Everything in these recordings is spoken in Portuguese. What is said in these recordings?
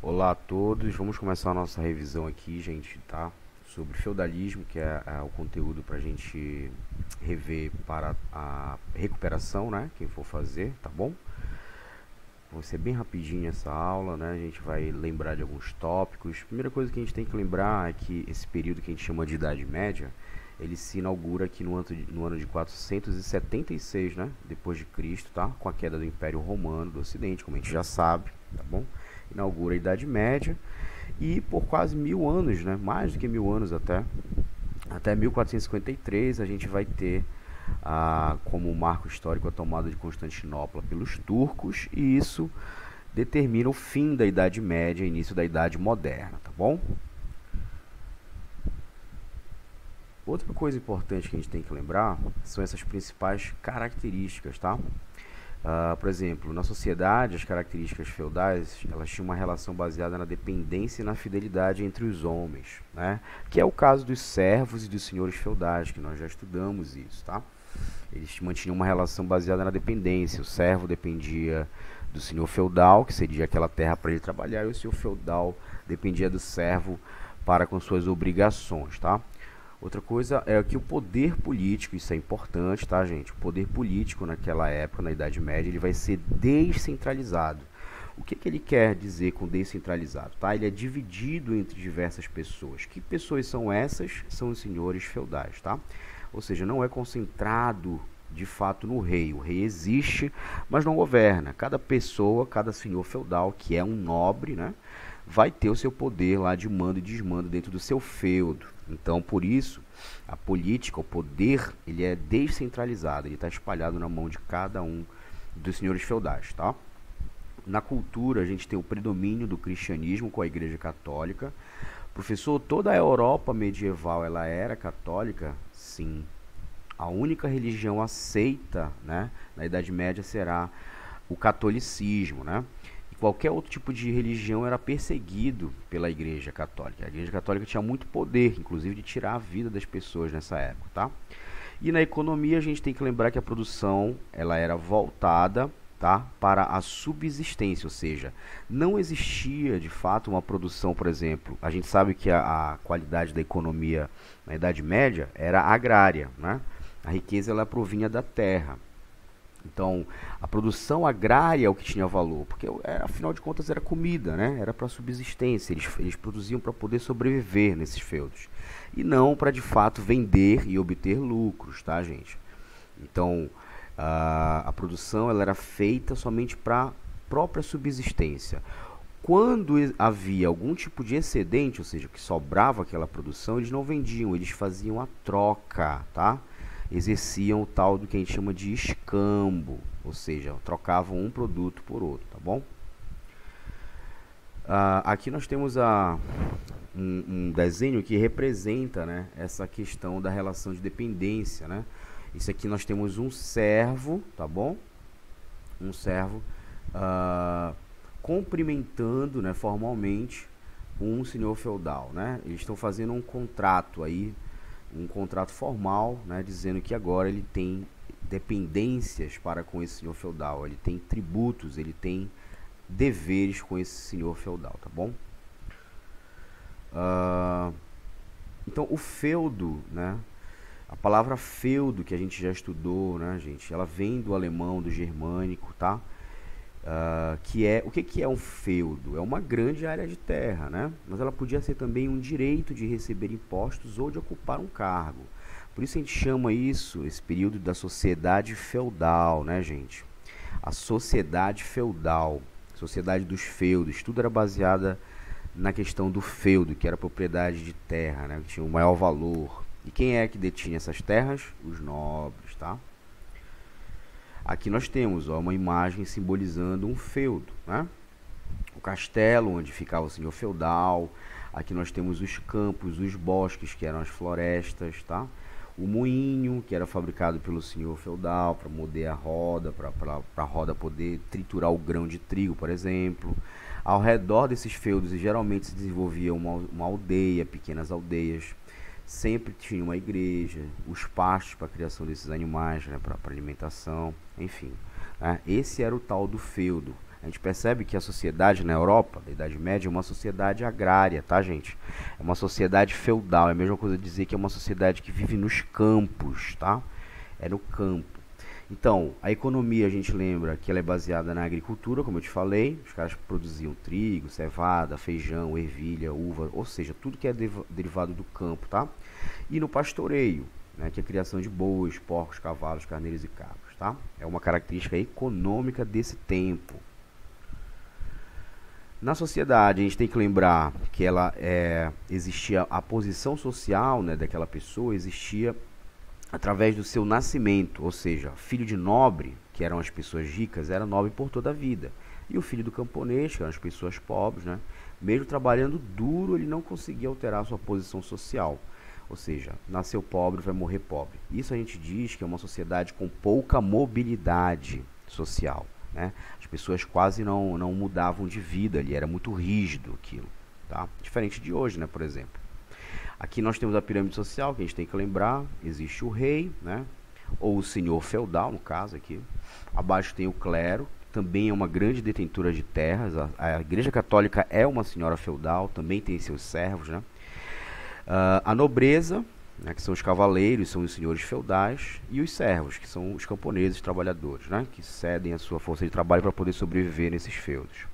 Olá a todos, vamos começar a nossa revisão aqui, gente, tá? Sobre feudalismo, que é o conteúdo para a gente rever para a recuperação, né? Quem for fazer, tá bom? Vai ser bem rapidinho essa aula, né? A gente vai lembrar de alguns tópicos. Primeira coisa que a gente tem que lembrar é que esse período que a gente chama de Idade Média, ele se inaugura aqui no ano de 476, né? Depois de Cristo, tá? Com a queda do Império Romano do Ocidente, como a gente já sabe, tá bom? Inaugura a Idade Média e por quase 1000 anos, né? Mais do que 1000 anos até 1453 a gente vai ter como marco histórico a tomada de Constantinopla pelos turcos, e isso determina o fim da Idade Média e início da Idade Moderna, tá bom? Outra coisa importante que a gente tem que lembrar são essas principais características, tá? Por exemplo, na sociedade, as características feudais, elas tinham uma relação baseada na dependência e na fidelidade entre os homens, né? Que é o caso dos servos e dos senhores feudais, que nós já estudamos isso, tá? Eles mantinham uma relação baseada na dependência. O servo dependia do senhor feudal, que cedia aquela terra para ele trabalhar, e o senhor feudal dependia do servo para com suas obrigações, tá? Outra coisa é que o poder político, isso é importante, tá, gente? O poder político naquela época, na Idade Média, ele vai ser descentralizado. O que ele quer dizer com descentralizado? Tá? Ele é dividido entre diversas pessoas. Que pessoas são essas? São os senhores feudais, tá? Ou seja, não é concentrado de fato no rei. O rei existe, mas não governa. Cada pessoa, cada senhor feudal, que é um nobre, né, vai ter o seu poder lá de mando e desmando dentro do seu feudo. Então, por isso, a política, o poder, ele é descentralizado, ele está espalhado na mão de cada um dos senhores feudais, tá? Na cultura, a gente tem o predomínio do cristianismo com a Igreja Católica. Professor, toda a Europa medieval, ela era católica? Sim. A única religião aceita, né, na Idade Média será o catolicismo, né? Qualquer outro tipo de religião era perseguido pela Igreja Católica. A Igreja Católica tinha muito poder, inclusive de tirar a vida das pessoas nessa época, tá? E na economia a gente tem que lembrar que a produção ela era voltada, tá, para a subsistência, ou seja, não existia de fato uma produção, por exemplo. A gente sabe que a qualidade da economia na Idade Média era agrária, né? A riqueza ela provinha da terra. Então, a produção agrária é o que tinha valor, porque afinal de contas era comida, né? Era para subsistência, eles produziam para poder sobreviver nesses feudos. E não para de fato vender e obter lucros, tá, gente? Então, a produção ela era feita somente para própria subsistência. Quando havia algum tipo de excedente, ou seja, que sobrava aquela produção, eles não vendiam, eles faziam a troca, tá? Exerciam o tal do que a gente chama de escambo, ou seja, trocavam um produto por outro, tá bom? Aqui nós temos um desenho que representa, né, essa questão da relação de dependência, né? Isso aqui nós temos um servo, tá bom? Um servo cumprimentando, né, formalmente um senhor feudal, né? Eles estão fazendo um contrato aí, um contrato formal, né, dizendo que agora ele tem dependências para com esse senhor feudal, ele tem tributos, ele tem deveres com esse senhor feudal, tá bom? Então o feudo, né, a palavra feudo que a gente já estudou, né, gente, ela vem do alemão, do germânico, tá? O que é um feudo? É uma grande área de terra, né? Mas ela podia ser também um direito de receber impostos ou de ocupar um cargo. Por isso a gente chama esse período da sociedade feudal, né, gente? A sociedade feudal, sociedade dos feudos, tudo era baseada na questão do feudo, que era propriedade de terra, né? Que tinha o maior valor. E quem é que detinha essas terras? Os nobres, tá? Aqui nós temos uma imagem simbolizando um feudo, né? O castelo onde ficava o senhor feudal. Aqui nós temos os campos, os bosques, que eram as florestas, tá? O moinho, que era fabricado pelo senhor feudal para mover a roda, para a roda poder triturar o grão de trigo, por exemplo. Ao redor desses feudos geralmente se desenvolvia uma aldeia, pequenas aldeias. Sempre tinha uma igreja, os pastos para a criação desses animais, né, para alimentação, enfim. Né? Esse era o tal do feudo. A gente percebe que a sociedade na Europa, da Idade Média, é uma sociedade agrária, tá, gente? É uma sociedade feudal, é a mesma coisa dizer que é uma sociedade que vive nos campos, tá? É no campo. Então, a economia, a gente lembra que ela é baseada na agricultura, como eu te falei. Os caras produziam trigo, cevada, feijão, ervilha, uva, ou seja, tudo que é derivado do campo, tá? E no pastoreio, né, que é a criação de bois, porcos, cavalos, carneiros e cabras, tá? É uma característica econômica desse tempo. Na sociedade, a gente tem que lembrar que existia a posição social, né, daquela pessoa, existia através do seu nascimento, ou seja, filho de nobre, que eram as pessoas ricas, era nobre por toda a vida. E o filho do camponês, que eram as pessoas pobres, né, mesmo trabalhando duro, ele não conseguia alterar a sua posição social. Ou seja, nasceu pobre, vai morrer pobre. Isso a gente diz que é uma sociedade com pouca mobilidade social, né? As pessoas quase não mudavam de vida ali, era muito rígido aquilo, tá? Diferente de hoje, né, por exemplo. Aqui nós temos a pirâmide social, que a gente tem que lembrar. Existe o rei, né? Ou o senhor feudal, no caso aqui. Abaixo tem o clero, também é uma grande detentora de terras. A Igreja Católica é uma senhora feudal, também tem seus servos, né? A nobreza, né, que são os cavaleiros, são os senhores feudais, e os servos, que são os camponeses trabalhadores, né, que cedem a sua força de trabalho para poder sobreviver nesses feudos.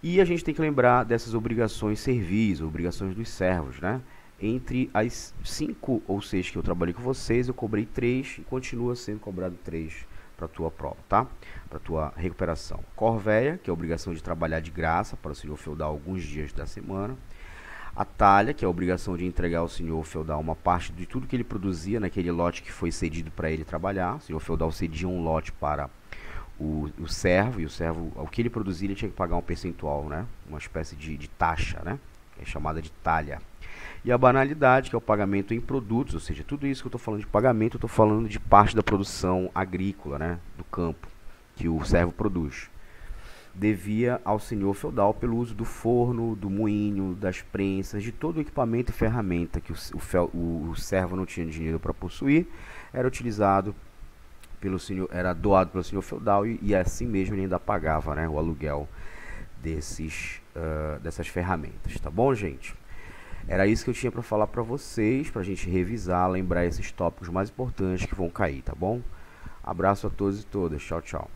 E a gente tem que lembrar dessas obrigações servis, obrigações dos servos, né? Entre as 5 ou 6 que eu trabalhei com vocês, eu cobrei 3 e continua sendo cobrado 3 para a tua prova, tá? Para a tua recuperação. Corvéia, que é a obrigação de trabalhar de graça para o senhor feudal alguns dias da semana. A talha, que é a obrigação de entregar ao senhor feudal uma parte de tudo que ele produzia naquele lote que foi cedido para ele trabalhar. O senhor feudal cedia um lote para o servo, e o servo, o que ele produzia, ele tinha que pagar um percentual, né? Uma espécie de taxa, né? Que é chamada de talha. E a banalidade, que é o pagamento em produtos, ou seja, tudo isso que eu estou falando de pagamento, eu estou falando de parte da produção agrícola, né? Do campo, que o servo produz. Devia ao senhor feudal pelo uso do forno, do moinho, das prensas, de todo o equipamento e ferramenta que o servo não tinha dinheiro para possuir, era utilizado pelo senhor, era doado pelo senhor feudal e assim mesmo ele ainda pagava, né, o aluguel dessas ferramentas, tá bom, gente? Era isso que eu tinha para falar para vocês, para a gente revisar, lembrar esses tópicos mais importantes que vão cair, tá bom? Abraço a todos e todas, tchau, tchau.